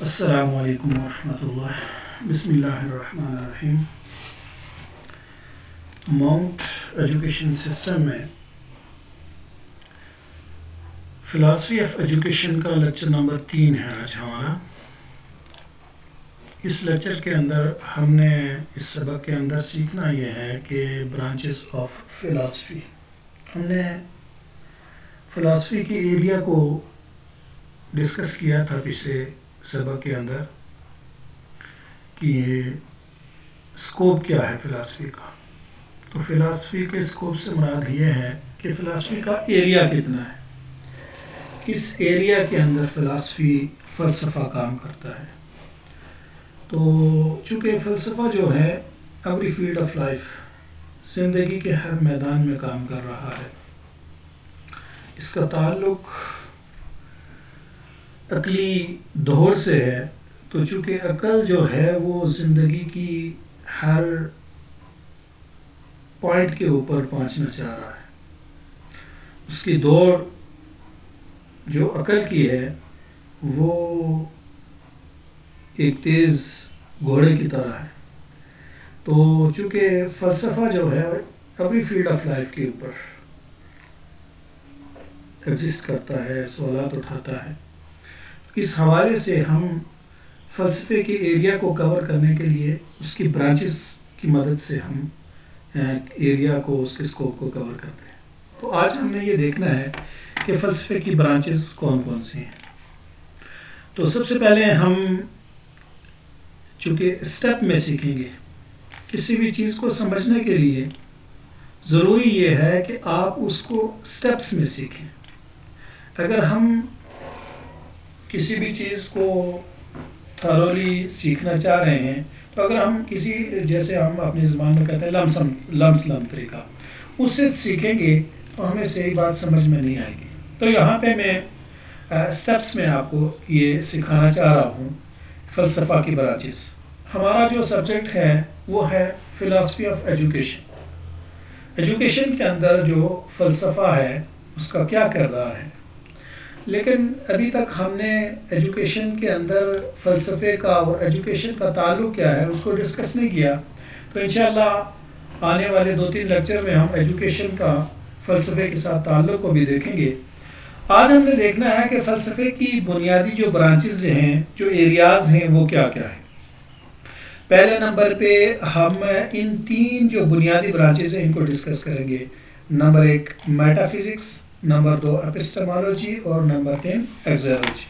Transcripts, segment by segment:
السلام علیکم ورحمۃ اللہ۔ بسم اللہ الرحمن الرحیم۔ ماؤنٹ ایجوکیشن سسٹم میں فلاسفی آف ایجوکیشن کا لیکچر نمبر 3 ہے آج ہمارا۔ اس لیکچر کے اندر ہم نے اس سبق کے اندر سیکھنا یہ ہے کہ برانچز آف فلاسفی۔ ہم نے فلاسفی کے ایریا کو ڈسکس کیا تھا پچھلے سبق کے اندر کہ یہ اسکوپ کیا ہے فلاسفی کا۔ تو فلاسفی کے اسکوپ سے مراد یہ ہے کہ فلاسفی کا ایریا کتنا ہے، کس ایریا کے اندر فلسفہ کام کرتا ہے۔ تو چونکہ فلسفہ جو ہے ایوری فیلڈ آف لائف، زندگی کے ہر میدان میں کام کر رہا ہے۔ اس کا تعلق عقلی دور سے ہے، تو چونکہ عقل جو ہے وہ زندگی کی ہر پوائنٹ کے اوپر پہنچنا چاہ رہا ہے۔ اس کی دوڑ جو عقل کی ہے وہ ایک تیز گھوڑے کی طرح ہے۔ تو چونکہ فلسفہ جو ہے ایوری فیلڈ آف لائف کے اوپر ایگزسٹ کرتا ہے، سوالات اٹھاتا ہے، اس حوالے سے ہم فلسفے کے ایریا کو کور کرنے کے لیے اس کی برانچز کی مدد سے ہم ایریا کو، اس کے اسکوپ کو کور کرتے ہیں۔ تو آج ہم نے یہ دیکھنا ہے کہ فلسفے کی برانچز کون کون سی ہیں۔ تو سب سے پہلے ہم چونکہ اسٹیپ میں سیکھیں گے، کسی بھی چیز کو سمجھنے کے لیے ضروری یہ ہے کہ آپ اس کو اسٹیپس میں سیکھیں۔ اگر ہم کسی بھی چیز کو تھرولی سیکھنا چاہ رہے ہیں، تو اگر ہم کسی، جیسے ہم اپنی زبان میں کہتے ہیں لمسم طریقہ، اس سے سیکھیں گے تو ہمیں صحیح بات سمجھ میں نہیں آئے گی۔ تو یہاں پہ میں اسٹیپس میں آپ کو یہ سکھانا چاہ رہا ہوں فلسفہ کی برانچز۔ ہمارا جو سبجیکٹ ہے وہ ہے فلاسفی آف ایجوکیشن۔ ایجوکیشن کے اندر جو فلسفہ ہے اس کا کیا کردار ہے، لیکن ابھی تک ہم نے ایجوکیشن کے اندر فلسفے کا اور ایجوکیشن کا تعلق کیا ہے اس کو ڈسکس نہیں کیا۔ تو انشاءاللہ آنے والے 2-3 لیکچر میں ہم ایجوکیشن کا فلسفے کے ساتھ تعلق کو بھی دیکھیں گے۔ آج ہم نے دیکھنا ہے کہ فلسفے کی بنیادی جو برانچز ہیں، جو ایریاز ہیں، وہ کیا کیا ہیں۔ پہلے نمبر پہ ہم ان 3 جو بنیادی برانچز ہیں ان کو ڈسکس کریں گے۔ Number 1 meta physics, number 2 epistemology اور نمبر 3 ایگزالوجی۔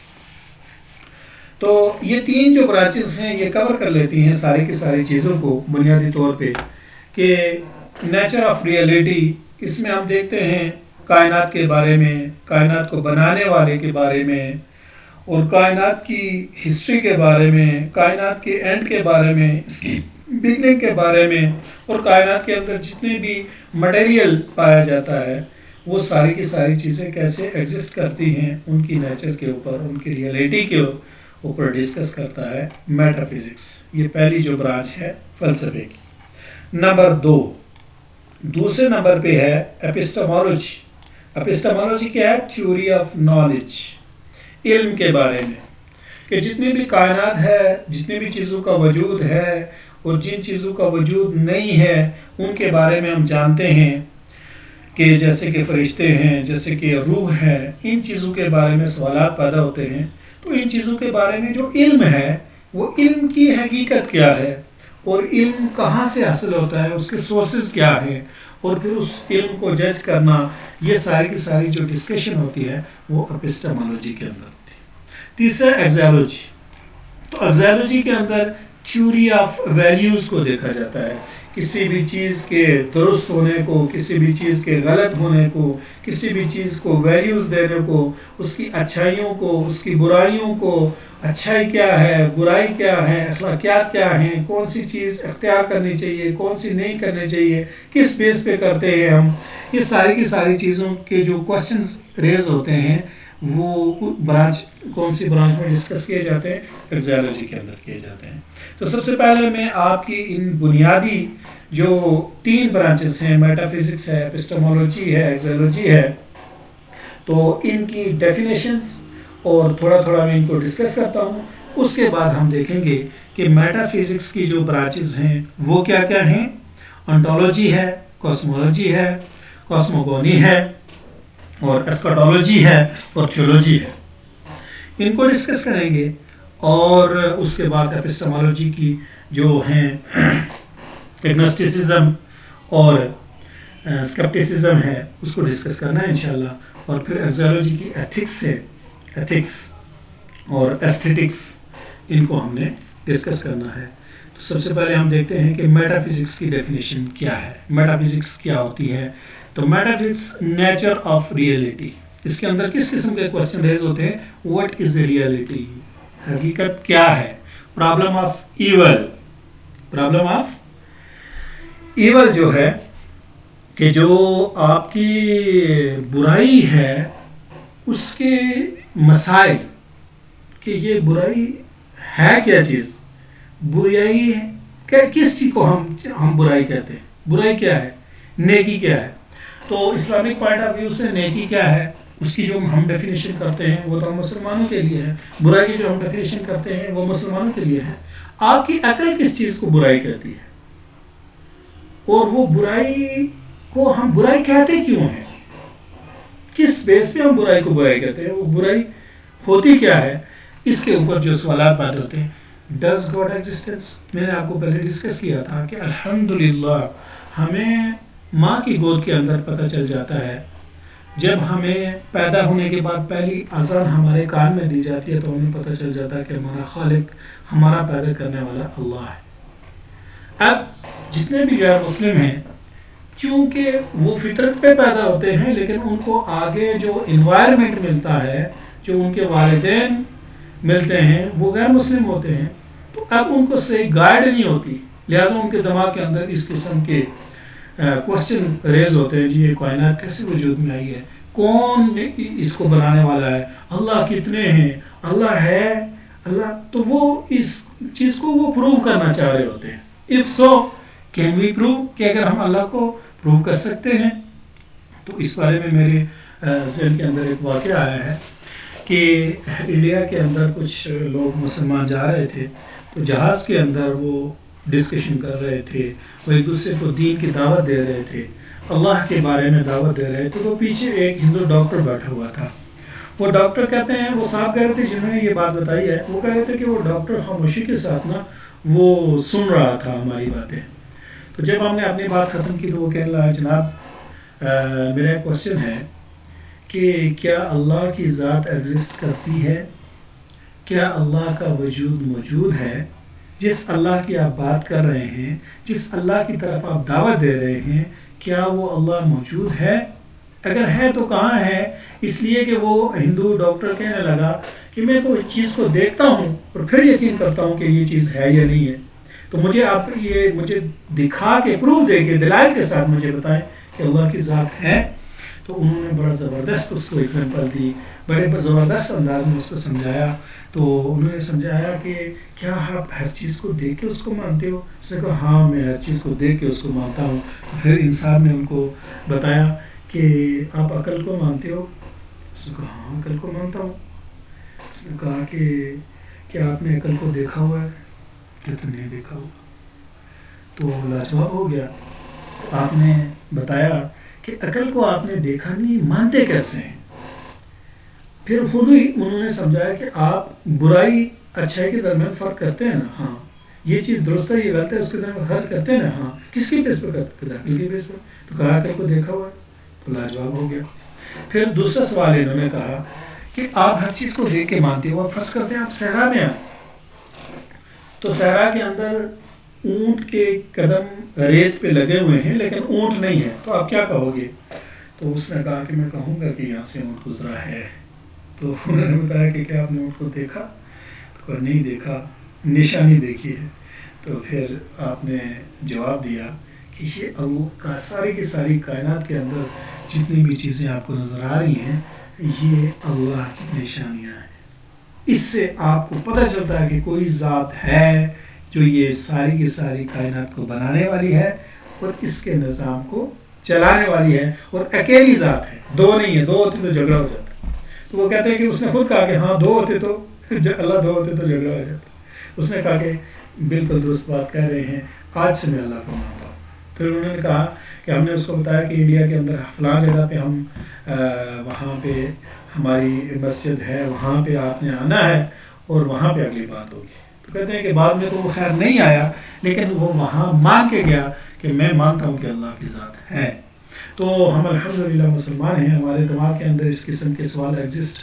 تو یہ 3 جو برانچز ہیں یہ کور کر لیتی ہیں ساری کی ساری چیزوں کو بنیادی طور پہ، کہ نیچر آف ریئلٹی، اس میں ہم دیکھتے ہیں کائنات کے بارے میں، کائنات کو بنانے والے کے بارے میں، اور کائنات کی ہسٹری کے بارے میں، کائنات کے اینڈ کے بارے میں، اس کی بگننگ کے بارے میں، اور کائنات کے اندر جتنے بھی مٹیریل پایا جاتا ہے وہ ساری کی ساری چیزیں کیسے ایگزسٹ کرتی ہیں، ان کی نیچر کے اوپر، ان کی ریئلٹی کے اوپر ڈسکس کرتا ہے میٹا فزکس۔ یہ پہلی جو برانچ ہے فلسفے کی۔ نمبر 2، دوسرے نمبر پہ ہے اپسٹمالوجی۔ اپسٹمالوجی کیا ہے؟ تھیوری آف نالج، علم کے بارے میں، کہ جتنی بھی کائنات ہے، جتنی بھی چیزوں کا وجود ہے اور جن چیزوں کا وجود نہیں ہے ان کے بارے میں ہم جانتے ہیں، کہ جیسے کہ فرشتے ہیں، جیسے کہ روح ہے، ان چیزوں کے بارے میں سوالات پیدا ہوتے ہیں۔ تو ان چیزوں کے بارے میں جو علم ہے وہ علم کی حقیقت کیا ہے، اور علم کہاں سے حاصل ہوتا ہے، اس کے سورسز کیا ہیں، اور پھر اس علم کو جج کرنا، یہ ساری کی ساری جو ڈسکشن ہوتی ہے وہ اپسٹمالوجی کے اندر ہوتی ہے۔ تیسرا ایگزالوجی۔ تو ایگزالوجی کے اندر تھیوری آف ویلیوز کو دیکھا جاتا ہے، کسی بھی چیز کے درست ہونے کو، کسی بھی چیز کے غلط ہونے کو، کسی بھی چیز کو ویلیوز دینے کو، اس کی اچھائیوں کو، اس کی برائیوں کو، اچھائی کیا ہے، برائی کیا ہے، اخلاقیات کیا ہیں، کون سی چیز اختیار کرنی چاہیے، کون سی نہیں کرنی چاہیے، کس بیس پہ کرتے ہیں ہم، یہ ساری کی ساری چیزوں کے جو کوسچنز ریز ہوتے ہیں وہ برانچ، کون سی برانچ میں ڈسکس کیے جاتے ہیں؟ ایگزالوجی کے اندر کیے جاتے ہیں۔ تو سب سے پہلے میں آپ کی ان بنیادی جو 3 برانچز ہیں، میٹا فزکس ہے، اپسٹمالوجی ہے، ایگزالوجی ہے، تو ان کی ڈیفینیشنز اور تھوڑا تھوڑا میں ان کو ڈسکس کرتا ہوں۔ اس کے بعد ہم دیکھیں گے کہ میٹا فزکس کی جو برانچز ہیں وہ کیا کیا ہیں. انٹولوجی ہے, کاسمولوجی ہے, کاسموگونی ہے, اور اسکاٹولوجی ہے, اور تھیولوجی ہے. ان کو ڈسکس کریں گے. اور اس کے بعد ایپسٹمالوجی کی جو ہیں ایگنوسٹسزم اور اسکیپٹسزم ہے اس کو ڈسکس کرنا ہے انشاءاللہ. اور پھر ایگزالوجی کی ایتھکس ہے, ایتھکس اور ایستھیٹکس, ان کو ہم نے ڈسکس کرنا ہے. تو سب سے پہلے ہم دیکھتے ہیں کہ میٹا فزکس کی ڈیفینیشن کیا ہے. میٹا فزکس کیا ہوتی ہے؟ تو metaphysics nature of reality. اس کے اندر کس قسم کے کوشچن ریز ہوتے ہیں؟ واٹ از ریئلٹی, حقیقت کیا ہے. Problem of evil, problem of evil جو ہے کہ جو آپ کی برائی ہے اس کے مسائل, کہ یہ برائی ہے کیا چیز, برائی کس چیز کو ہم برائی کہتے ہیں, برائی کیا ہے, نیکی کیا ہے. تو اسلامک پوائنٹ آف ویو سے نیکی کیا ہے اس کی جو ہم ڈیفینیشن کرتے ہیں وہ تو مسلمانوں کے لیے ہے. برائی کی جو ہم ڈیفینیشن کرتے ہیں وہ مسلمانوں کے لیے ہے. آپ کی عقل کس چیز کو برائی کہتی ہے, اور وہ برائی کو ہم برائی کہتے کیوں ہیں, کس بیس پہ ہم برائی کو برائی کہتے ہیں, وہ برائی ہوتی کیا ہے. اس کے اوپر جو سوالات پیدا ہوتے ہیں. ڈز گاڈ ایگزسٹنس, میں نے آپ کو پہلے ڈسکس کیا تھا کہ الحمدللہ ہمیں ماں کی گود کے اندر پتہ چل جاتا ہے. جب ہمیں پیدا ہونے کے بعد پہلی اذان ہمارے کان میں دی جاتی ہے تو ہمیں پتہ چل جاتا ہے کہ ہمارا خالق, ہمارا پیدا کرنے والا اللہ ہے. اب جتنے بھی غیر مسلم ہیں, چونکہ وہ فطرت پہ پیدا ہوتے ہیں لیکن ان کو آگے جو انوائرمنٹ ملتا ہے, جو ان کے والدین ملتے ہیں وہ غیر مسلم ہوتے ہیں, تو اب ان کو صحیح گائیڈ نہیں ہوتی. لہٰذا ان کے دماغ کے اندر اس قسم کے کوشچن ریز ہوتے ہیں, جی یہ کائنات کیسے وجود میں آئی ہے, کون اس کو بنانے والا ہے, اللہ کتنے ہیں, اللہ ہے, اللہ. تو وہ اس چیز کو وہ پروو کرنا چاہ رہے ہوتے ہیں. If so can we prove, کہ اگر ہم اللہ کو پروو کر سکتے ہیں. تو اس بارے میں میرے ذہن کے اندر ایک واقعہ آیا ہے کہ انڈیا کے اندر کچھ لوگ مسلمان جا رہے تھے, تو جہاز کے اندر وہ ڈسکشن کر رہے تھے, وہ ایک دوسرے کو دین کی دعوت دے رہے تھے, اللہ کے بارے میں دعوت دے رہے تھے. تو پیچھے ایک ہندو ڈاکٹر بیٹھا ہوا تھا. وہ ڈاکٹر کہتے ہیں, وہ صاحب کہہ رہے تھے جنہوں نے یہ بات بتائی ہے, وہ کہہ رہے تھے کہ وہ ڈاکٹر خاموشی کے ساتھ نا وہ سن رہا تھا ہماری باتیں. تو جب ہم نے اپنی بات ختم کی تو وہ کہنے لگا, جناب میرا ایک کوشچن ہے کہ کیا اللہ کی ذات ایگزسٹ کرتی ہے, کیا اللہ کا وجود موجود ہے, جس اللہ کی آپ بات کر رہے ہیں, جس اللہ کی طرف آپ دعوت دے رہے ہیں, کیا وہ اللہ موجود ہے, اگر ہے تو کہاں ہے. اس لیے کہ وہ ہندو ڈاکٹر کہنے لگا کہ میں تو اس چیز کو دیکھتا ہوں اور پھر یقین کرتا ہوں کہ یہ چیز ہے یا نہیں ہے, تو مجھے آپ یہ مجھے دکھا کے پروف دے کے دلائل کے ساتھ مجھے بتائیں کہ اللہ کی ذات ہے. تو انہوں نے بڑا زبردست اس کو ایگزامپل دی, بڑے زبردست انداز میں اس کو سمجھایا. تو انہوں نے سمجھایا کہ کیا آپ ہر چیز کو دیکھ کے اس کو مانتے ہو. اس نے کہا ہاں میں ہر چیز کو دیکھ کے اس کو مانتا ہوں. پھر انسان نے ان کو بتایا کہ آپ عقل کو مانتے ہو. اس نے کہا ہاں عقل کو مانتا ہوں. اس نے کہا کہ کیا آپ نے عقل کو دیکھا ہوا ہے, کہتے نہیں دیکھا ہوا. تو لاجواب ہو گیا. آپ نے بتایا کہ عقل کو آپ نے دیکھا نہیں, مانتے کیسے ہیں. پھر خود ہی انہوں نے سمجھایا کہ آپ برائی اچھائی کے درمیان فرق کرتے ہیں نا, ہاں یہ چیز درست ہے یہ غلط ہے اس کے درمیان فرق کرتے ہیں نا, ہاں کس کی بیس پر کرتے ہیں, عقل کی بیس پر. تو کہا عقل کو دیکھا ہوا ہے, تو لاجواب ہو گیا. پھر دوسرا سوال انہوں نے کہا کہ آپ ہر چیز کو دیکھ کے مانتے ہو, آپ فرض کرتے ہیں آپ صحرا میں آئے, تو صحرا کے اندر اونٹ کے قدم ریت پہ لگے ہوئے ہیں لیکن اونٹ نہیں ہے, تو آپ کیا کہو گے. تو اس نے کہا کہ میں کہوں گا کہ یہاں سے اونٹ گزرا ہے. تو انہوں نے بتایا کہ کیا آپ نے اونٹ کو دیکھا, تو نہیں دیکھا, نشانی دیکھی ہے. تو پھر آپ نے جواب دیا کہ یہ اللہ کا ساری کی ساری کائنات کے اندر جتنی بھی چیزیں آپ کو نظر آ رہی ہیں یہ اللہ کی نشانیاں ہیں. اس سے آپ کو پتہ چلتا ہے کہ کوئی ذات ہے جو یہ ساری کی ساری کائنات کو بنانے والی ہے اور اس کے نظام کو چلانے والی ہے, اور اکیلی ذات ہے, دو نہیں ہے. دو ہوتے تو جھگڑا ہو جاتا. تو وہ کہتے ہیں کہ اس نے خود کہا کہ ہاں دو ہوتے تو جو اللہ دو ہوتے تو جھگڑا ہو جاتا. اس نے کہا کہ بالکل درست بات کہہ رہے ہیں, آج سے میں اللہ کو مانتا ہوں. پھر انہوں نے کہا کہ ہم نے اس کو بتایا کہ انڈیا کے اندر فلاں جگہ پہ ہم وہاں پہ ہماری مسجد ہے, وہاں پہ آپ نے آنا ہے اور وہاں پہ اگلی بات ہوگی. تو کہتے ہیں کہ بعد میں تو وہ خیر نہیں آیا, لیکن وہ وہاں مان کے گیا کہ میں مانتا ہوں کہ اللہ کی ذات ہے. تو ہم الحمدللہ مسلمان ہیں, ہمارے دماغ کے اندر اس قسم کے سوال ایگزسٹ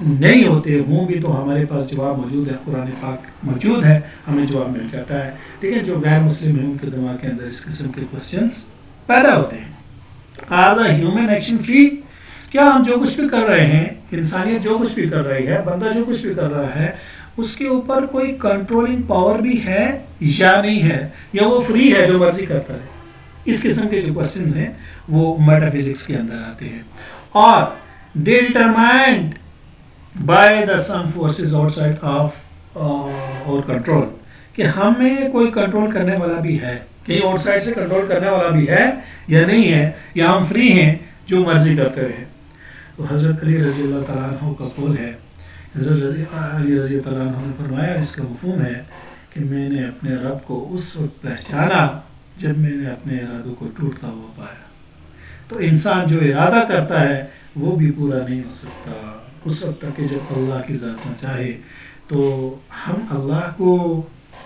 نہیں ہوتے ہوں بھی تو ہمارے پاس جواب موجود ہے, قرآن پاک موجود ہے, ہمیں جواب مل جاتا ہے. لیکن جو غیر مسلم ہیں ان کے دماغ کے اندر اس قسم کے کوشچنس پیدا ہوتے ہیں. Are the human action free? کیا ہم جو کچھ بھی کر رہے ہیں, انسانیت جو کچھ بھی کر رہی ہے, بندہ جو کچھ بھی کر رہا ہے, اس کے اوپر کوئی کنٹرولنگ پاور بھی ہے یا نہیں ہے, یا وہ فری ہے جو مرضی کرتا ہے؟ اس قسم کے جو کوشچنز ہیں وہ میٹا فزکس کے اندر آتے ہیں. اور they determined by the some forces outside of our control, کہ ہمیں کوئی کنٹرول کرنے والا بھی ہے, کہیں آؤٹ سائڈ سے کنٹرول کرنے والا بھی ہے یا نہیں ہے, یا ہم فری ہیں جو مرضی کرتے رہے. تو حضرت علی رضی اللہ تعالیٰ عنہ کا قول ہے, حضرت علی رضی اللہ عنہ نے فرمایا, اس کا مفہوم ہے کہ میں نے اپنے رب کو اس وقت پہچانا جب میں نے اپنے ارادوں کو ٹوٹتا ہوا پایا. تو انسان جو ارادہ کرتا ہے وہ بھی پورا نہیں ہو سکتا اس وقت تک کہ جب اللہ کی ذات نہ چاہے. تو ہم اللہ کو,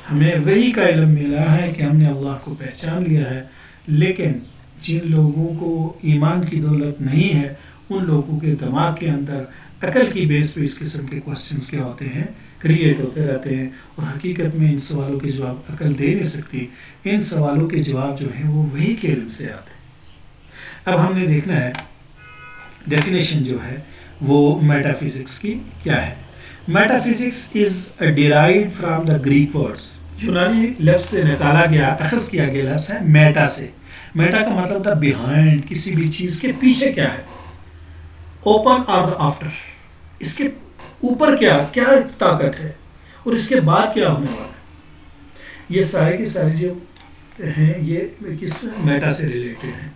ہمیں وہی کا علم ملا ہے کہ ہم نے اللہ کو پہچان لیا ہے, لیکن جن لوگوں کو ایمان کی دولت نہیں ہے ان لوگوں کے دماغ کے اندر عقل کی بیس پہ اس قسم کے کوشچنس کیا ہوتے ہیں, کریٹ ہوتے رہتے ہیں, اور حقیقت میں ان سوالوں کے جواب عقل دے نہیں سکتی. ان سوالوں کے جواب جو ہیں وہ وہی کے علم سے آتے ہیں. اب ہم نے دیکھنا ہے ڈیفینیشن جو ہے وہ میٹا فزکس کی کیا ہے. Meta physics is derived from the Greek words, یونانی لفظ سے نکالا گیا, اخذ کیا گیا لفظ ہے میٹا سے. میٹا کا مطلب تھا بیہائنڈ, کسی بھی چیز کے پیچھے کیا ہے, اوپن اور دا آفٹر, اس کے اوپر کیا طاقت ہے اور اس کے بعد کیا ہونے والا ہے. یہ سارے کی ساری جو ہیں یہ کس میٹا سے ریلیٹڈ ہیں.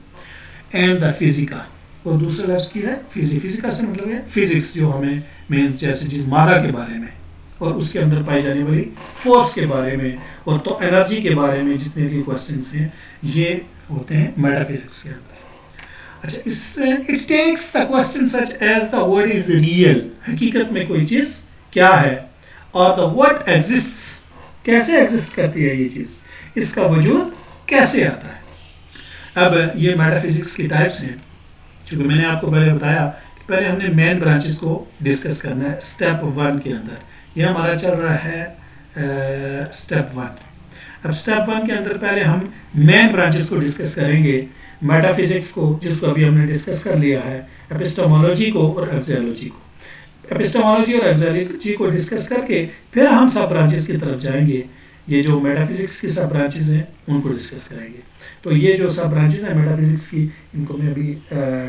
اینڈ دا فزیکا, اور دوسرا لفظ کی ہے فزیکا سے مطلب ہے فزکس, جو ہمیں مینس جیسے چیز مادہ کے بارے میں اور اس کے اندر پائی جانے والی فورس کے بارے میں اور تو انرجی کے بارے میں جتنے بھی کوشچنس ہیں یہ ہوتے ہیں میٹا فزکس کے اندر. اچھا, اس it takes the question such as the word is real, حقیقت میں کوئی چیز کیا ہے, اور دا واٹ ایگزسٹس, کیسے ایگزسٹ کرتی ہے یہ چیز, اس کا وجود کیسے آتا ہے. اب یہ میٹا فزکس کی ٹائپس ہیں, چونکہ میں نے آپ کو پہلے بتایا کہ پہلے ہم نے مین برانچز کو ڈسکس کرنا ہے اسٹیپ 1 کے اندر. یہ ہمارا چل رہا ہے اسٹیپ 1. اب اسٹیپ 1 کے اندر پہلے ہم مین برانچز کو ڈسکس کریں گے, میٹا فزکس کو جس کو ابھی ہم نے ڈسکس کر لیا ہے, ایپسٹمولوجی کو اور ایکزیالوجی کو. ایپسٹمولوجی اور ایکزیالوجی کو ڈسکس کر کے پھر ہم سب برانچز کی طرف جائیں گے. یہ جو میٹا فزکس کی سب برانچز ہیں ان کو ڈسکس کریں گے. تو یہ جو سب برانچز ہیں میٹا فزکس کی, ان کو میں ابھی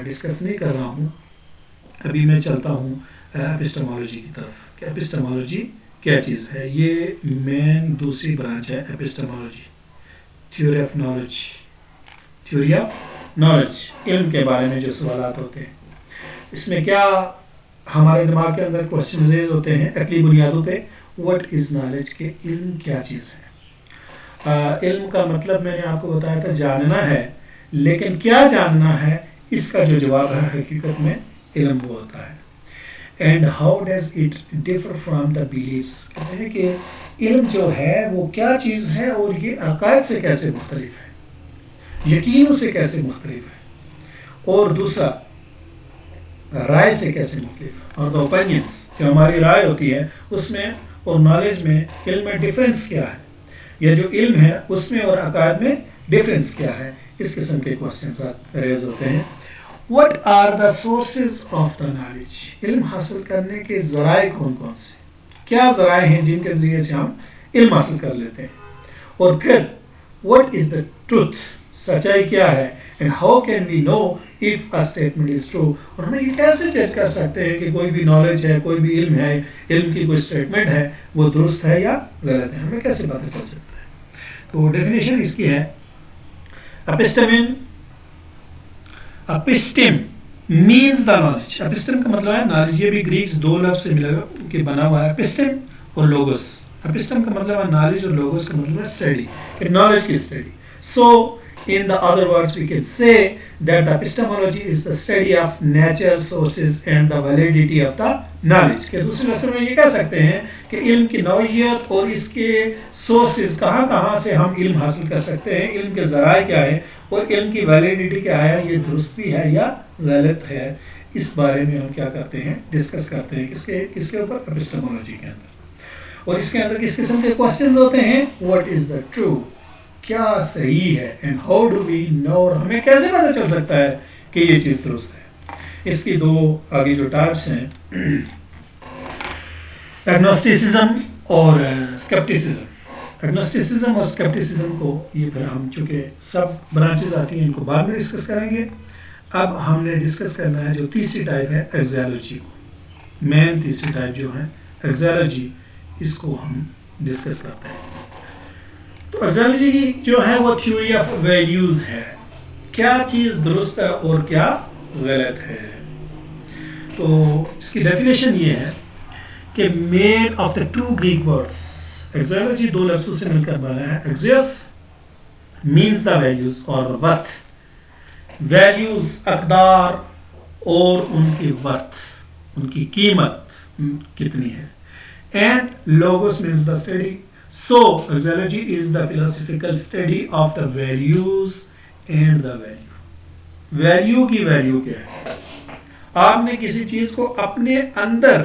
ڈسکس نہیں کر رہا ہوں. ابھی میں چلتا ہوں ایپسٹمولوجی کی طرف کہ ایپسٹمولوجی کیا چیز ہے. یہ مین دوسری برانچ ہے epistemology, theory of knowledge. Theory of knowledge, علم کے بارے میں جو سوالات ہوتے ہیں, اس میں کیا ہمارے دماغ کے اندر کوشچن ریز ہوتے ہیں عقلی بنیادوں پہ. واٹ از نالج, کہ علم کیا چیز ہے. علم کا مطلب میں نے آپ کو بتایا تھا جاننا ہے, لیکن کیا جاننا ہے اس کا جو جواب ہے حقیقت میں علم وہ ہوتا ہے. And how does it differ from the beliefs, کہتے ہیں کہ علم جو ہے وہ کیا چیز ہے اور یہ عقائد سے کیسے مختلف ہے, یقینوں سے کیسے مختلف ہے, اور دوسرا رائے سے کیسے مختلف ہے. اور دا اوپینینس, جو ہماری رائے ہوتی ہے اس میں اور نالج میں, علم میں ڈفرینس کیا ہے, یا جو علم ہے اس میں اور عقائد میں ڈفرینس کیا ہے. اس قسم کے کوشچنز ریز ہوتے ہیں. What are the sources of the knowledge, علم حاصل کرنے کے ذرائع کون کون سے, کیا ذرائع ہیں جن کے ذریعے سے ہم علم حاصل کر لیتے ہیں. اور پھر what is the truth, سچائی کیا ہے, and how can we know if a statement is true, اور ہمیں یہ کیسے جج کر سکتے ہیں کہ کوئی بھی نالج ہے, کوئی بھی علم ہے, علم کی کوئی اسٹیٹمنٹ ہے وہ درست ہے یا غلط ہے, ہمیں کیسے پتہ چل سکتا ہے. تو ڈیفینیشن اس کی ہے اپسٹم means the knowledge. اپسٹم کا مطلب ہے نالج, یہ بھی گریکس دو لفظ سے ملا کے بنا ہوا ہے اپسٹم اور لوگوس. اپسٹم کا مطلب ہے نالج اور لوگوس کا مطلب ہے اسٹڈی, کہ نالج کی study. So in the other words we can say that the epistemology is the study of natural sources and the validity of the knowledge. کہ دوسرے لفظوں میں یہ کہہ سکتے ہیں کہ علم کی نوعیت اور اس کے سورسز کہاں سے ہم علم حاصل کر سکتے ہیں, علم کے ذرائع کیا ہیں, اور علم کی ویلیڈیٹی کیا ہے, یہ درست بھی ہے یا غلط ہے, اس بارے میں ہم کیا کرتے ہیں, ڈسکس کرتے ہیں. کس کے اوپر؟ اپسٹمولوجی کے اندر. اور اس کے اندر کس قسم کے کوشچنز ہوتے ہیں؟ واٹ از دا ٹرو, کیا صحیح ہے, اینڈ ہاؤ ڈو وی نو, اور ہمیں کیسے پتہ چل سکتا ہے کہ یہ چیز درست ہے. اس کی دو آگے جو ٹائپس ہیں, ایگنوسٹیسزم اور اسکیپٹیسزم. ایگنوسٹیسزم اور اسکیپٹیسزم کو یہ پھر ہم چونکہ سب برانچز آتی ہیں ان کو بعد میں ڈسکس کریں گے. اب ہم نے ڈسکس کرنا ہے جو تیسری ٹائپ ہے ایگزیالوجی کو. مین تیسری ٹائپ جو ہے ایگزیالوجی, اس کو ہم ڈسکس کرتے ہیں. تو ایگزیالوجی کی جو ہے وہ تھیوری آف ویلیوز ہے, کیا چیز درست ہے اور کیا غلط ہے. تو اس کی ڈیفینیشن یہ ہے کہ made of the two Greek words. Axiology دو لفظوں سے مل کر بنا ہے. ایگزیوس مینس دا ویلیوز اور ورتھ, ویلیوز اقدار اور ان کی ورتھ, ان کی قیمت کتنی ہے. And logos means the study. So, exology is the philosophical study of the values and the value. Value کی value کیا ہے؟ آپ نے کسی چیز کو اپنے اندر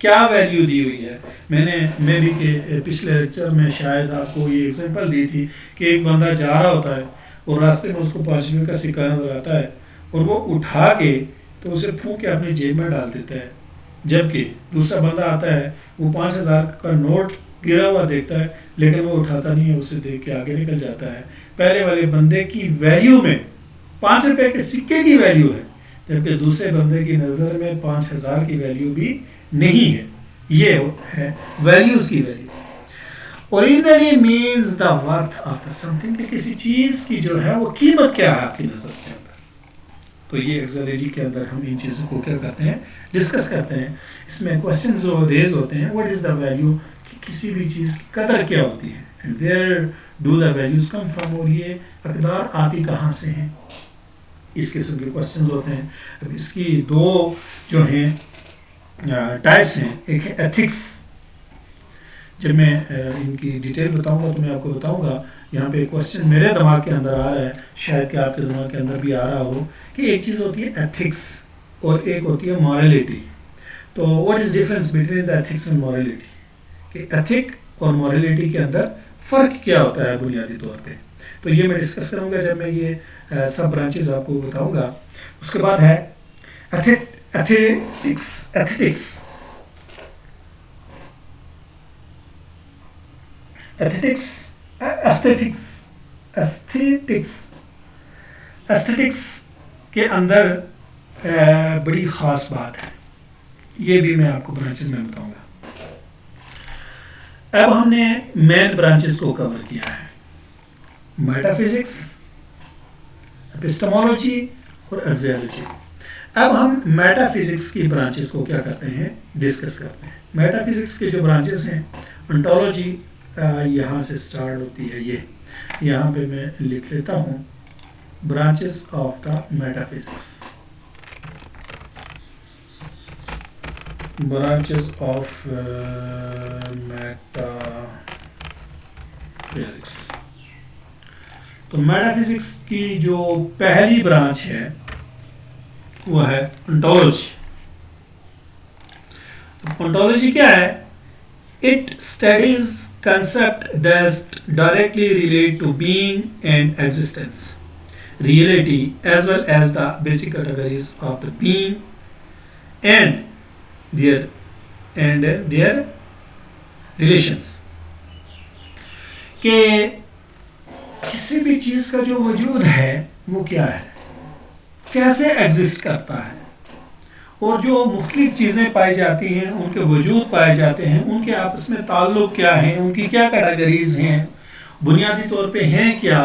کیا ویلیو دی ہوئی ہے. میں بھی کہ پچھلے لیکچر میں شاید آپ کو یہ ایگزامپل دی تھی کہ ایک بندہ جا رہا ہوتا ہے اور راستے میں اس کو 5 روپے کا سکہ نظر آتا ہے, اور وہ اٹھا کے تو اسے پھونک کے اپنی جیب میں ڈال دیتا ہے. جبکہ دوسرا بندہ آتا ہے, وہ 5000 کا نوٹ گرا ہوا دیکھتا ہے, لیکن وہ اٹھاتا نہیں ہے, اسے دیکھ کے آگے نکل جاتا ہے. پہلے والے بندے کی ویلیو میں 5 روپے کے سکے کی ویلیو ہے, جبکہ دوسرے بندے کی نظر میں 5000 کی ویلیو بھی نہیں ہے. یہ ہے ویلیوز کی value. Originally means the worth of the something, کہ کسی چیز کی جو ہے وہ قیمت کیا ہے آپ کی نظر کے اندر. تو یہ ایگزالوجی کے اندر ہم ان چیزوں کو کیا کرتے ہیں, ڈسکس کرتے ہیں. اس میں کوشچنز جو ریز ہوتے ہیں, واٹ از دا ویلیو, کسی بھی چیز کی قدر کیا ہوتی ہے, and where do the values come from, اور یہ اقدار آتی کہاں سے ہیں. اس قسم کے کوشچنز ہوتے ہیں. اب اس کی دو جو ہیں ٹائپس ہیں. ایک ہے ایتھکس. جب میں ان کی ڈیٹیل بتاؤں گا تو میں آپ کو بتاؤں گا. یہاں پہ کوشچن میرے دماغ کے اندر آ رہا ہے, شاید کہ آپ کے دماغ کے اندر بھی آ رہا ہو, کہ ایک چیز ہوتی ہے ایتھکس اور ایک ہوتی ہے مورالٹی. تو what is difference between the ethics and morality, کہ ایتھک اور مورالٹی کے اندر فرق کیا ہوتا ہے بنیادی طور پہ. تو یہ میں ڈسکس کروں گا جب میں یہ سب برانچز آپ کو بتاؤں گا. اس کے بعد ہے ایستھیٹکس کے اندر بڑی خاص بات ہے, یہ بھی میں آپ کو برانچز میں بتاؤں گا. اب ہم نے مین برانچز کو کور کیا ہے, میٹا فزکس, اپسٹمولوجی اور ایگزیالوجی. اب ہم میٹا فزکس کی برانچز کو کیا کرتے ہیں, ڈسکس کرتے ہیں. میٹا فزکس کے جو برانچز ہیں, انٹولوجی یہاں سے سٹارٹ ہوتی ہے. یہ یہاں پہ میں لکھ لیتا ہوں, branches of the meta physics, branches of meta physics. تو میٹا فزکس کی جو پہلی برانچ ہے وہ ہے انٹولوجی. انٹولوجی کیا ہے؟ It studies concepts that directly relate to being and existence, reality, as well as the basic categories of the being and their relations. کہ کسی بھی چیز کا جو وجود ہے وہ کیا ہے, کیسے ایگزسٹ کرتا ہے, اور جو مختلف چیزیں پائی جاتی ہیں, ان کے وجود پائے جاتے ہیں, ان کے آپس میں تعلق کیا ہیں, ان کی کیا کیٹیگریز ہیں, بنیادی طور پہ ہیں کیا,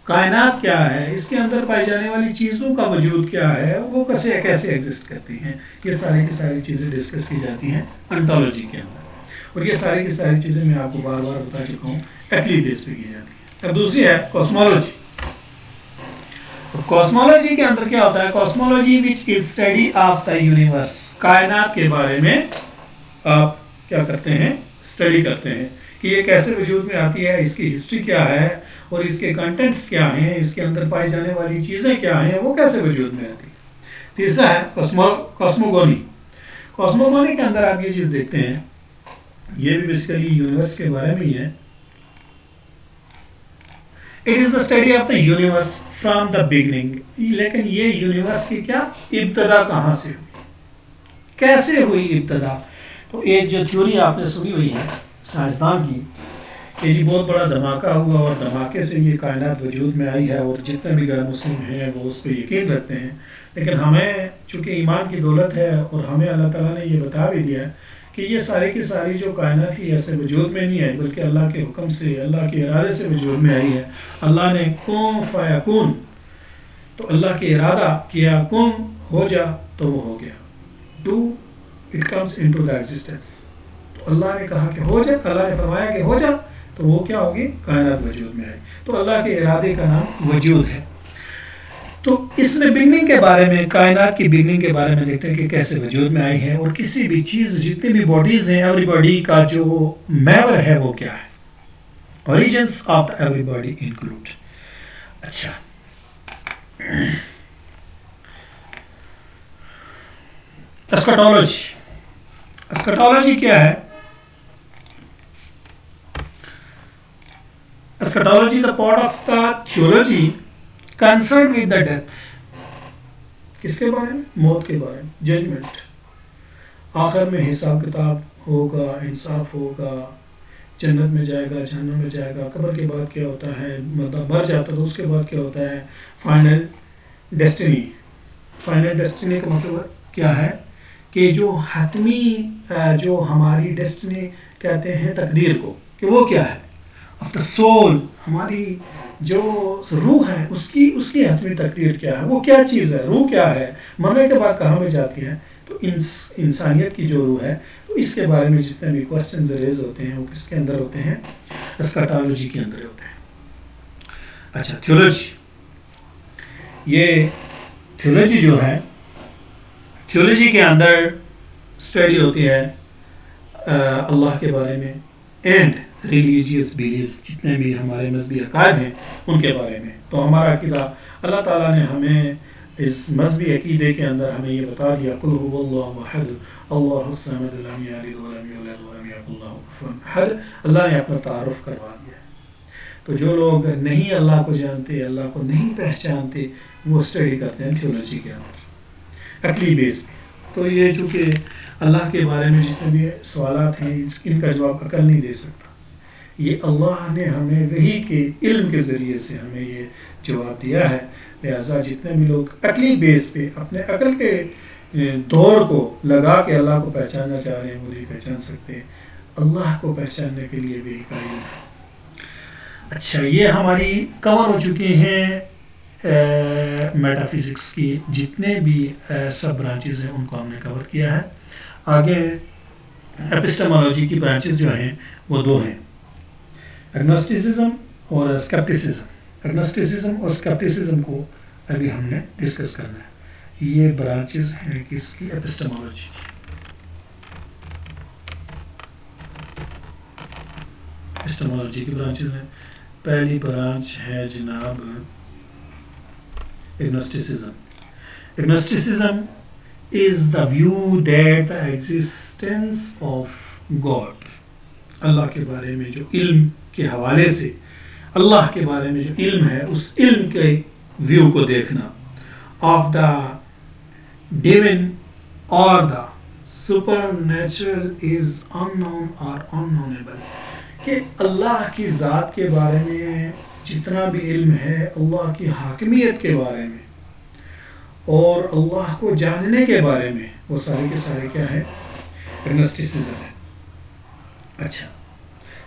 کائنات کیا ہے، اس کے اندر پائی جانے والی چیزوں کا وجود کیا ہے، وہ کیسے ایگزسٹ کرتی ہیں، یہ ساری کی ساری چیزیں ڈسکس کی جاتی ہیں انٹالوجی کے اندر. اور یہ ساری کی ساری چیزیں میں آپ کو بار بار بتا چکا ہوں عقلی بیس پہ کی جاتی ہیں. اب دوسری ہے کوسمولوجی. کوسمولوجی کے اندر کیا ہوتا ہے؟ Cosmology which is study of the universe. کائنات کے بارے میں آپ کیا کرتے ہیں؟ اسٹڈی کرتے ہیں کہ یہ کیسے وجود میں آتی ہے، اس کی ہسٹری کیا ہے، اور اس کے کنٹینٹس کیا ہیں، اس کے اندر پائی جانے والی چیزیں کیا ہیں، وہ کیسے وجود میں آتی ہیں. تیسرا ہے کاسموگونی. کاسموگونی کے اندر آپ یہ چیز دیکھتے ہیں، یہ بھی بیسیکلی یونیورس کے بارے میں ہی ہے. It is the study of the universe from the beginning. لیکن یہ یونیورس کی کیا ابتدا کہاں سے ہوئی، کیسے ہوئی ابتدا. تو ایک جو تھیوری آپ نے سنی ہوئی ہے سائنسدان کی کہ جی بہت بڑا دھماکہ ہوا اور دھماکے سے یہ کائنات وجود میں آئی ہے، اور جتنے بھی غیر مسلم ہیں وہ اس پہ یقین رکھتے ہیں. لیکن ہمیں چونکہ ایمان کی دولت ہے اور ہمیں اللہ تعالیٰ نے یہ بتا بھی دیا کہ یہ ساری کی ساری جو کائنات کی ایسے وجود میں نہیں آئی، بلکہ اللہ کے حکم سے، اللہ کے ارادے سے وجود میں آئی ہے. اللہ نے کون فیکون، تو اللہ کے ارادہ کیا کون ہو جا تو وہ ہو گیا. Do it comes into the existence. تو اللہ نے کہا کہ ہو جا، اللہ نے فرمایا کہ ہو جا، تو وہ کیا ہوگی؟ کائنات وجود میں آئی. تو اللہ کے ارادے کا نام وجود ہے. تو اس میں بگننگ کے بارے میں، کائنات کی بگننگ کے بارے میں دیکھتے ہیں کہ کیسے وجود میں آئی ہے، اور کسی بھی چیز، جتنی بھی باڈیز ہیں، ایوری باڈی کا جو میور ہے وہ کیا ہے. Origins of every body include. اچھا، اسکٹولوجی. اسکٹولوجی کیا ہے؟ Eschatology the part of the theology concern with the death. کس کے بارے میں؟ موت کے بارے میں. ججمنٹ، آخر میں حساب کتاب ہوگا، انصاف ہوگا، جنت میں جائے گا، جہنم میں جائے گا، قبر کے بعد کیا ہوتا ہے، مطلب مر جاتا تو اس کے بعد کیا ہوتا ہے، فائنل ڈیسٹنی. فائنل ڈیسٹنی کا مطلب کیا ہے کہ جو حتمی، جو ہماری ڈیسٹنی کہتے ہیں تقدیر کو، کہ وہ کیا ہے، آف دا سول، ہماری جو روح ہے اس کی حتمی تقدیر کیا ہے، وہ کیا چیز ہے، روح کیا ہے، مرنے کے بعد کہاں میں جاتی ہے. تو انسانیت کی جو روح ہے، تو اس کے بارے میں جتنے بھی کوشچنز ریز ہوتے ہیں وہ کس کے اندر ہوتے ہیں؟ اسکٹولوجی کے اندر ہوتے ہیں. اچھا، تھیولوجی. یہ تھیولوجی جو ہے، تھیولوجی کے اندر اسٹڈی ہوتی ہے اللہ کے بارے میں، اینڈ ریلیجیس بیلیفس، جتنے بھی ہمارے مذہبی عقائد ہیں ان کے بارے میں. تو ہمارا عقیدہ، اللہ تعالیٰ نے ہمیں اس مذہبی عقیدے کے اندر ہمیں یہ بتا دیا، قل هو اللہ احد اللہ الصمد لم یلد ولم یولد ولم یکن له کفوا احد. اللہ نے اپنا تعارف کروا دیا. تو جو لوگ نہیں اللہ کو جانتے، اللہ کو نہیں پہچانتے، وہ اسٹڈی کرتے ہیں تھیولوجی کے اندر عقلی بیس پہ. تو یہ چونکہ اللہ کے بارے میں جتنے بھی سوالات ہیں ان کا جواب عقل نہیں دے سکتا، یہ اللہ نے ہمیں وحی کے علم کے ذریعے سے ہمیں یہ جواب دیا ہے. لہٰذا جتنے بھی لوگ عقلی بیس پہ اپنے عقل کے دور کو لگا کے اللہ کو پہچاننا چاہ رہے ہیں، وہ نہیں پہچان سکتے. اللہ کو پہچاننے کے لیے بھی ایک علم ہے. اچھا، یہ ہماری کور ہو چکی ہیں میٹا فزکس کی جتنے بھی سب برانچز ہیں ان کو ہم نے کور کیا ہے. آگے ایپسٹمولوجی کی برانچز جو ہیں وہ دو ہیں، ایگنوسٹسزم اور اسکیپٹسزم. ایگنوسٹسزم اور اسکیپٹسزم کو ابھی ہم نے ڈسکس کرنا ہے. یہ برانچز ہیں کس کی؟ ایپسٹمولوجی کی. ایپسٹمولوجی کی برانچز ہیں. پہلی برانچ ہے جناب ایگنوسٹسزم. ایگنوسٹسزم is the view that the existence of God. اللہ کے بارے میں جو علم کے حوالے سے، اللہ کے بارے میں جو علم ہے اس علم کے ویو کو دیکھنا. of the divine or the supernatural is unknown or unknowable. کہ اللہ کی ذات کے بارے میں جتنا بھی علم ہے، اللہ کی حاکمیت کے بارے میں اور اللہ کو جاننے کے بارے میں، وہ سارے کے سارے کیا ہے؟ ایگنوسٹسزم ہے. اچھا،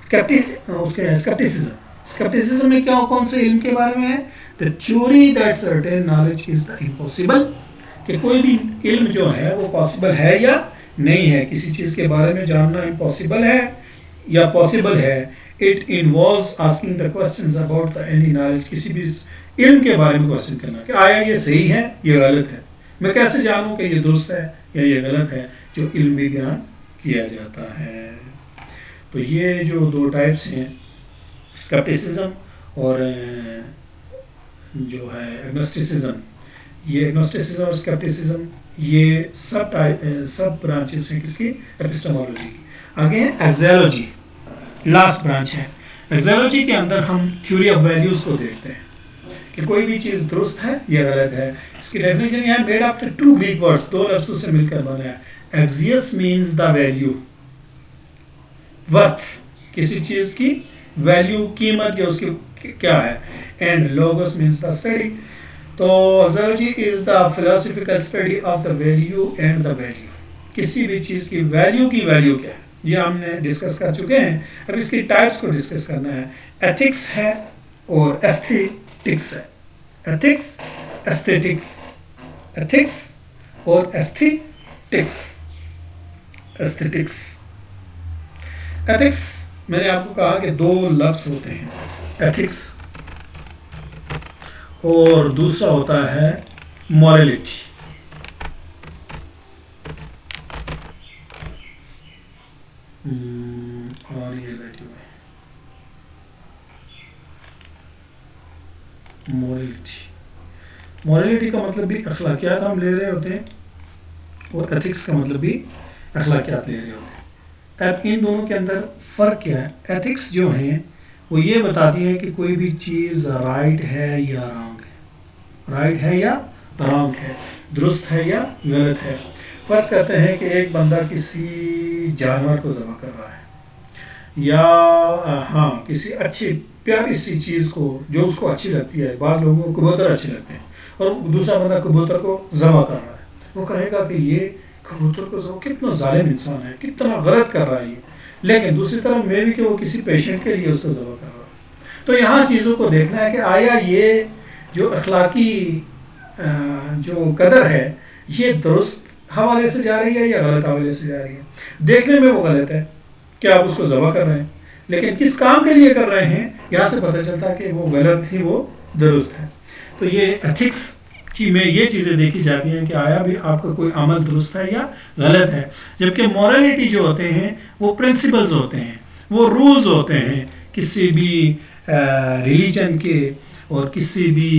اسکیپٹسزم. اسکیپٹسزم میں کیا کون سے علم کے بارے میں ہے؟ the theory that certain knowledge is the impossible, کہ کوئی بھی علم جو ہے وہ پاسبل ہے یا نہیں ہے، کسی چیز کے بارے میں جاننا امپاسبل ہے یا پاسبل ہے. it involves asking the questions about the any knowledge، کسی بھی علم کے بارے میں کوشچن کرنا کہ آیا یہ صحیح ہے یہ غلط ہے، میں کیسے جانوں کہ یہ درست ہے یا یہ غلط ہے، جو علم بھی بیان کیا جاتا ہے. تو یہ جو دو ٹائپس ہیں اسکیپٹسزم اور جو ہے ایگنوسٹسزم، یہ ایگنوسٹسزم اور اسکیپٹسزم یہ سب برانچز ہیں کس کی؟ ایپسٹمولوجی کی. آگے ہیں ایگزیالوجی، لاسٹ برانچ ہے. ایگزیالوجی کے اندر ہم تھیوری آف ویلیوز کو دیکھتے ہیں کہ کوئی بھی چیز درست ہے یا غلط ہے. اس کی ڈیفینیشن یہ ہے made after two Greek words, دو لفظوں سے مل کر بنا ہے. Axios means the value, worth, کسی چیز کی ویلیو، قیمت یا اس کی کیا ہے. And logos means the study. تو axiology is the philosophical study of the value and the value, کسی بھی چیز کی ویلیو کیا ہے، یہ ہم نے ڈسکس کر چکے ہیں. اب اس کی ٹائپس کو ڈسکس کرنا ہے. ایتھکس ہے اور ایستھیٹکس ہے. ایتھکس، ایستھیٹکس، ایتھکس اور ایستھیٹکس. ایستھیٹکس، ایتھکس میں نے آپ کو کہا کہ دو لفظ ہوتے ہیں، ایتھکس اور دوسرا ہوتا ہے مورالٹی. اور یہ بیٹھی ہوئی مورالٹی کا مطلب بھی اخلاقیات ہم لے رہے ہوتے ہیں اور ایتھکس کا مطلب بھی اخلاقیات لے رہے ہوتے ہیں. اب ان دونوں کے اندر فرق کیا ہے؟ ایتھکس جو ہیں وہ یہ بتاتی ہے کہ کوئی بھی چیز رائٹ ہے یا رانگ ہے، رائٹ ہے یا رانگ ہے، درست ہے یا غلط ہے. فرض کرتے ہیں کہ ایک بندہ کسی جانور کو ذبح کر رہا ہے یا کسی اچھی پیاری سی چیز کو جو اس کو اچھی لگتی ہے. بعض لوگوں کو کبوتر اچھے لگتے ہیں اور دوسرا بندہ کبوتر کو ذبح کر رہا ہے، وہ کہے گا کہ یہ کبوتر کو ذبح کتنا ظالم انسان ہے، کتنا غلط کر رہا ہے یہ. لیکن دوسری طرف میں بھی کہ وہ کسی پیشنٹ کے لیے اس کو ذبح کر رہا ہے. تو یہاں چیزوں کو دیکھنا ہے کہ آیا یہ جو اخلاقی جو قدر ہے یہ درست حوالے سے جا رہی ہے یا غلط حوالے سے جا رہی ہے. دیکھنے میں وہ غلط ہے کہ آپ اس کو ذبح کر رہے ہیں، لیکن کس کام کے لیے کر رہے ہیں یہاں سے پتہ چلتا ہے کہ وہ غلط تھی وہ درست ہے. تو یہ ایتھکس میں یہ چیزیں دیکھی جاتی ہیں کہ آیا بھی آپ کا کوئی عمل درست ہے یا غلط ہے. جبکہ مورالٹی جو ہوتے ہیں وہ پرنسپلز ہوتے ہیں، وہ رولز ہوتے ہیں کسی بھی ریلیجن کے اور کسی بھی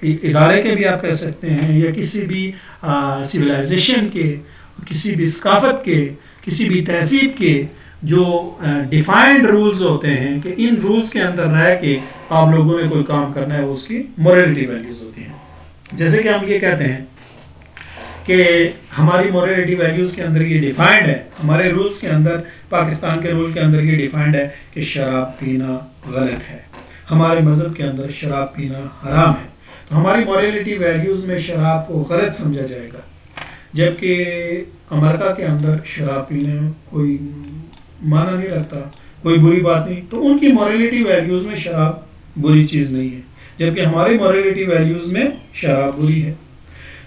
ادارے کے بھی آپ کہہ سکتے ہیں، یا کسی بھی سویلائزیشن کے، کسی بھی ثقافت کے، کسی بھی تہذیب کے جو ڈیفائنڈ رولز ہوتے ہیں کہ ان رولز کے اندر رہ کے آپ لوگوں نے کوئی کام کرنا ہے، وہ اس کی مورالٹی ویلیوز ہوتی ہیں. جیسے کہ ہم یہ کہتے ہیں کہ ہماری مورالٹی ویلیوز کے اندر یہ ڈیفائنڈ ہے، ہمارے رولز کے اندر، پاکستان کے رول کے اندر یہ ڈیفائنڈ ہے کہ شراب پینا غلط ہے، ہمارے مذہب کے اندر شراب پینا حرام ہے. تو ہماری مورالٹی ویلیوز میں شراب کو غلط سمجھا جائے گا، جبکہ امریکہ کے اندر شراب پینے کوئی معنی نہیں رکھتا، کوئی بری بات نہیں. تو ان کی مورالٹی ویلیوز میں شراب بری چیز نہیں ہے، جبکہ ہماری مورالٹی ویلیوز میں شراب بری ہے.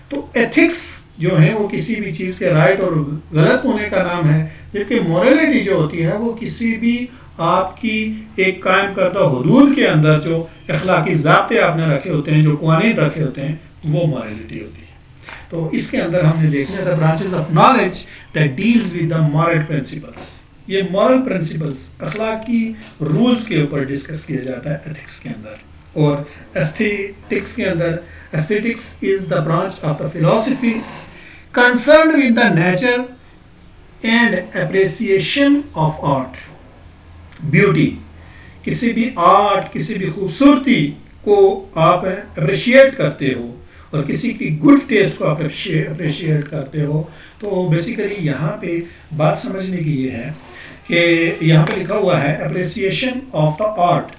تو ایتھکس جو ہیں وہ کسی بھی چیز کے رائٹ اور غلط ہونے کا نام ہے، جبکہ مورالٹی جو ہوتی ہے وہ کسی بھی آپ کی ایک قائم کردہ حدود کے اندر جو اخلاقی ضابطے آپ نے رکھے ہوتے ہیں، جو قوانین رکھے ہوتے ہیں، وہ مورالٹی ہوتی ہے. تو اس کے اندر ہم نے دیکھنا ہے branches of knowledge that deals with the moral principles. یہ مورل پرنسپلس، اخلاقی رولز کے اوپر ڈسکس کیا جاتا ہے ایتھکس کے اندر. اور ایستھیٹکس کے اندر، aesthetics is the branch of the philosophy concerned with the nature and appreciation of art, beauty. کسی بھی آرٹ، کسی بھی خوبصورتی کو آپ اپریشیٹ کرتے ہو اور کسی کی گڈ ٹیسٹ کو آپ اپریشیٹ کرتے ہو. تو بیسیکلی یہاں پہ بات سمجھنے کی یہ ہے کہ یہاں پہ لکھا ہوا ہے اپریسیشن آف دا آرٹ.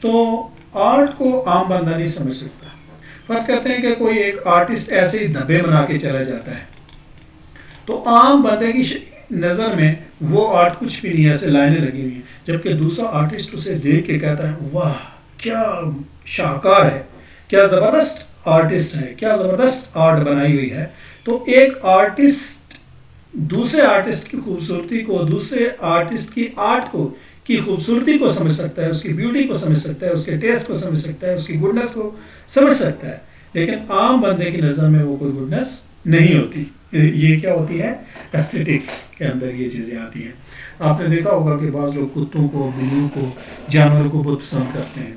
تو آرٹ کو عام بندہ نہیں سمجھ سکتا. فرض کرتے ہیں کہ کوئی ایک آرٹسٹ ایسے ہی دھبے بنا کے چلا جاتا ہے، تو عام بندے کی نظر میں وہ آرٹ کچھ بھی نہیں ہے، ایسے لائنیں لگی ہوئی ہیں، جبکہ دوسرا آرٹسٹ اسے دیکھ کے کہتا ہے واہ کیا شاہکار ہے، کیا زبردست آرٹسٹ ہے، کیا زبردست آرٹ بنائی ہوئی ہے۔ تو ایک آرٹسٹ دوسرے آرٹسٹ کی خوبصورتی کو، دوسرے آرٹسٹ کی آرٹ کو کی خوبصورتی کو سمجھ سکتا ہے، اس کی بیوٹی کو سمجھ سکتا ہے، اس کے ٹیسٹ کو سمجھ سکتا ہے، اس کی گڈنس کو سمجھ سکتا ہے، لیکن عام بندے کی نظر میں وہ کوئی گڈنس نہیں ہوتی۔ یہ کیا ہوتی ہے؟ ایستھیٹکس کے اندر یہ چیزیں آتی ہیں۔ آپ نے دیکھا ہوگا کہ بعض لوگ کتوں کو، بلیوں کو، جانوروں کو بہت پسند کرتے ہیں۔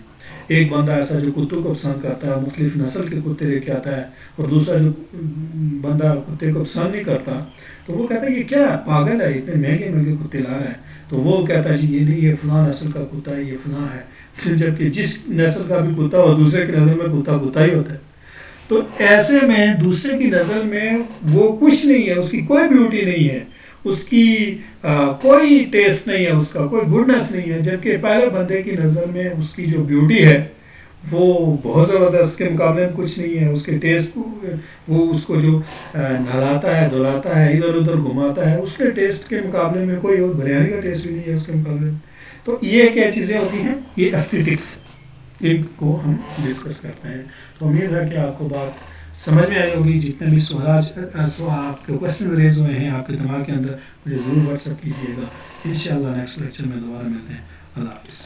ایک بندہ ایسا جو کتوں کو پسند کرتا ہے، مختلف نسل کے کتے لے کے آتا ہے، اور دوسرا جو بندہ کتے کو پسند نہیں کرتا تو وہ کہتا ہے یہ کیا ہے، پاگل ہے، اتنے مہنگے مہنگے کتے لا رہے ہیں۔ تو وہ کہتا ہے جی یہ نہیں، یہ فلاں نسل کا کتا ہے، یہ فلاں ہے، جبکہ جس نسل کا بھی کتا ہو دوسرے کی نظر میں کتا کتا ہی ہوتا ہے۔ تو ایسے میں دوسرے کی نظر میں وہ کچھ نہیں ہے، اس کی کوئی بیوٹی نہیں ہے، اس کی کوئی ٹیسٹ نہیں ہے، اس کا کوئی گڈنس نہیں ہے، جبکہ پہلے بندے کی نظر میں اس کی جو بیوٹی ہے وہ بہت زبردست کے مقابلے میں کچھ نہیں ہے۔ اس کے ٹیسٹ کو، وہ اس کو جو نہلاتا ہے، دھلاتا ہے، ادھر ادھر گھماتا ہے، اس کے ٹیسٹ کے مقابلے میں کوئی اور بریانی کا ٹیسٹ بھی نہیں ہے اس کے مقابلے میں۔ تو یہ کیا چیزیں ہوتی ہیں؟ یہ ایستھیٹکس، ان کو ہم ڈسکس کرتے ہیں۔ تو امید ہے کہ آپ کو بات سمجھ میں آئی ہوگی۔ جتنے بھی سوالات آپ کے کوشچن ریز ہوئے ہیں آپ کے دماغ کے اندر، مجھے ضرور واٹس ایپ کیجیے گا۔ انشاءاللہ نیکسٹ لیکچر میں دوبارہ ملتے ہیں۔ اللہ حافظ۔